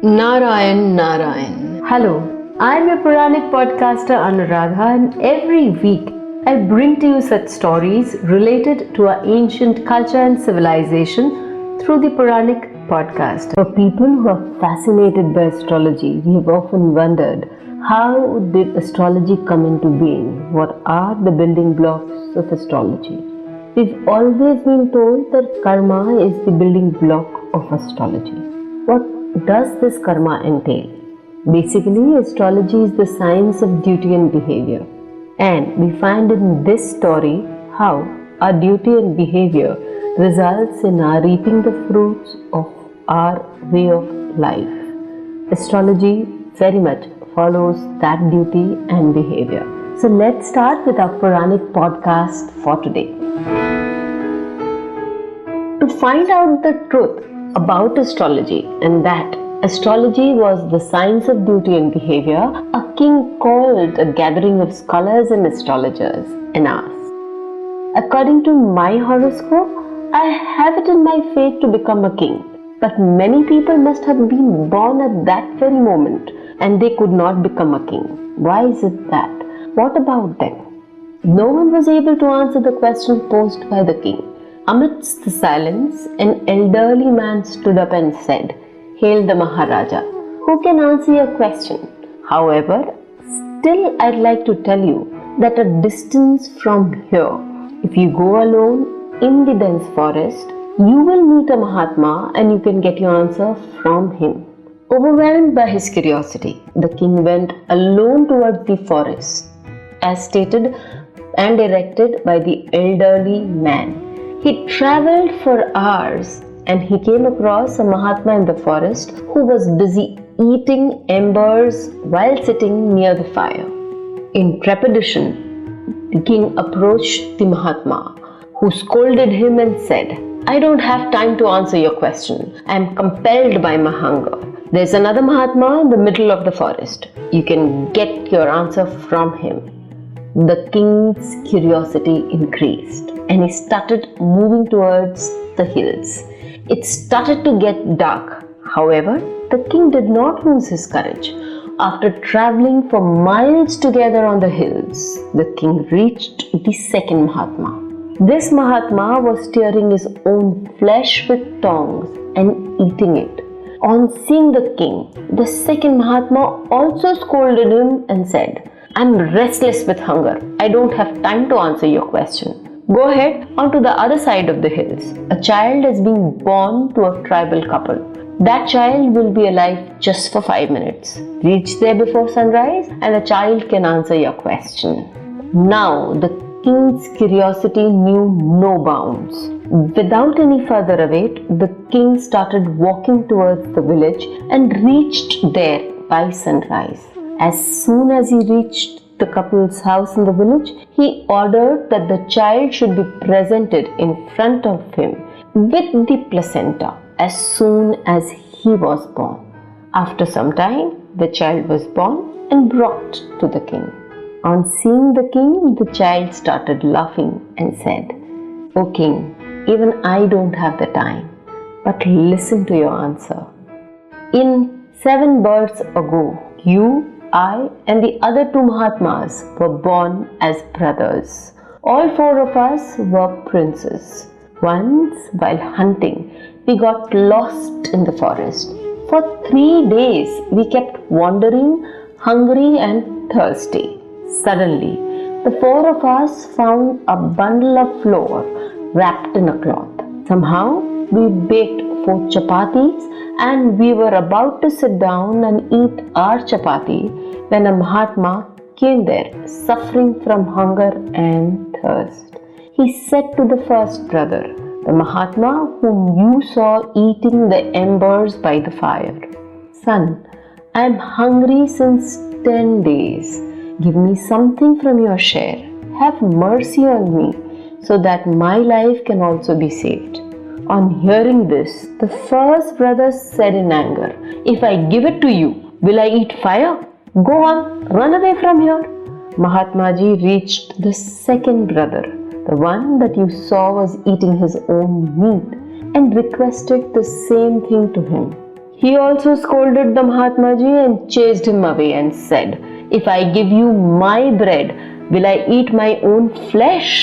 Narayan Narayan. Hello, I'm your Pauranik podcaster Anuradha, and every week I bring to you such stories related to our ancient culture and civilization through the Pauranik podcast. For people who are fascinated by astrology, we have often wondered, how did astrology come into being? What are the building blocks of astrology? We've always been told that karma is the building block of astrology. What does this karma entail? Basically, astrology is the science of duty and behavior. And we find in this story how our duty and behavior results in our reaping the fruits of our way of life. Astrology very much follows that duty and behavior. So let's start with our Pauranik podcast for today. To find out the truth about astrology, and that astrology was the science of duty and behavior, a king called a gathering of scholars and astrologers and asked, "According to my horoscope, I have it in my fate to become a king. But many people must have been born at that very moment and they could not become a king. Why is it that? What about them?" No one was able to answer the question posed by the king. Amidst the silence, an elderly man stood up and said, "Hail the Maharaja. Who can answer your question? However, still I'd like to tell you that a distance from here, if you go alone in the dense forest, you will meet a Mahatma and you can get your answer from him." Overwhelmed by his curiosity, the king went alone towards the forest, as stated and directed by the elderly man. He travelled for hours and he came across a Mahatma in the forest who was busy eating embers while sitting near the fire. In trepidation, the king approached the Mahatma, who scolded him and said, "I don't have time to answer your question. I am compelled by my hunger. There's another Mahatma in the middle of the forest. You can get your answer from him." The king's curiosity increased and he started moving towards the hills. It started to get dark. However, the king did not lose his courage. After traveling for miles together on the hills, the king reached the second Mahatma. This Mahatma was tearing his own flesh with tongs and eating it. On seeing the king, the second Mahatma also scolded him and said, "I'm restless with hunger. I don't have time to answer your question. Go ahead onto the other side of the hills. A child is being born to a tribal couple. That child will be alive just for 5 minutes. Reach there before sunrise and the child can answer your question." Now the king's curiosity knew no bounds. Without any further await, the king started walking towards the village and reached there by sunrise. As soon as he reached the couple's house in the village, he ordered that the child should be presented in front of him with the placenta as soon as he was born. After some time, the child was born and brought to the king. On seeing the king, the child started laughing and said, "O king, even I don't have the time, but listen to your answer. In 7 births ago, you, I and the other 2 Mahatmas were born as brothers. All 4 of us were princes. Once, while hunting, we got lost in the forest. For 3 days, we kept wandering, hungry and thirsty. Suddenly, the 4 of us found a bundle of flour wrapped in a cloth. Somehow, we baked 4 chapatis and we were about to sit down and eat our chapati when a Mahatma came there, suffering from hunger and thirst. He said to the first brother, the Mahatma whom you saw eating the embers by the fire, "Son, I am hungry since 10 days. Give me something from your share. Have mercy on me so that my life can also be saved." On hearing this, the first brother said in anger, "If I give it to you, will I eat fire? Go on, run away from here." Mahatma Ji reached the second brother, the one that you saw was eating his own meat, and requested the same thing to him. He also scolded the Mahatma Ji and chased him away and said, "If I give you my bread, will I eat my own flesh?"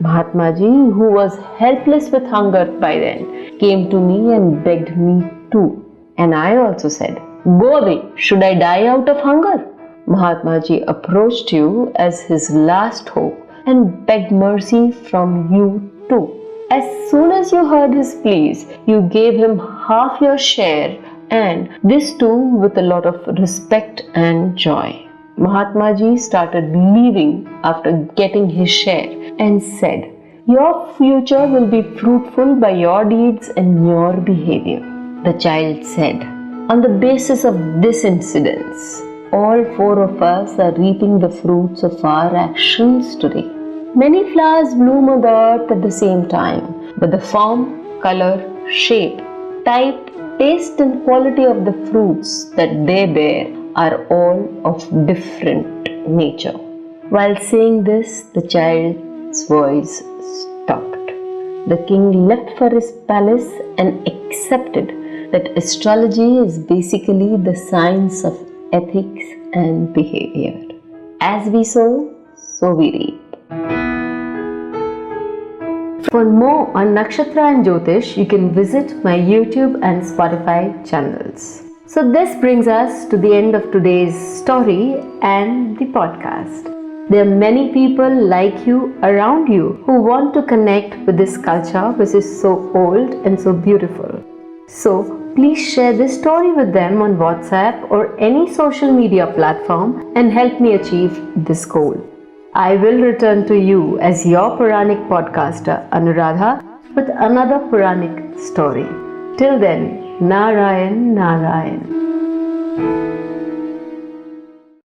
Mahatma Ji, who was helpless with hunger by then, came to me and begged me too. And I also said, "Go away, should I die out of hunger?" Mahatma Ji approached you as his last hope and begged mercy from you too. As soon as you heard his pleas, you gave him half your share, and this too with a lot of respect and joy. Mahatma Ji started leaving after getting his share and said, "Your future will be fruitful by your deeds and your behavior." The child said, "On the basis of this incident, all four of us are reaping the fruits of our actions today. Many flowers bloom on the earth at the same time, but the form, color, shape, type, taste and quality of the fruits that they bear are all of different nature." While saying this, the child's voice stopped. The king left for his palace and accepted that astrology is basically the science of ethics and behavior. As we sow, so we reap. For more on Nakshatra and Jyotish, you can visit my YouTube and Spotify channels. So this brings us to the end of today's story and the podcast. There are many people like you around you who want to connect with this culture which is so old and so beautiful. So please share this story with them on WhatsApp or any social media platform and help me achieve this goal. I will return to you as your Pauranik podcaster Anuradha with another Pauranik story. Till then, Narayan, Narayan.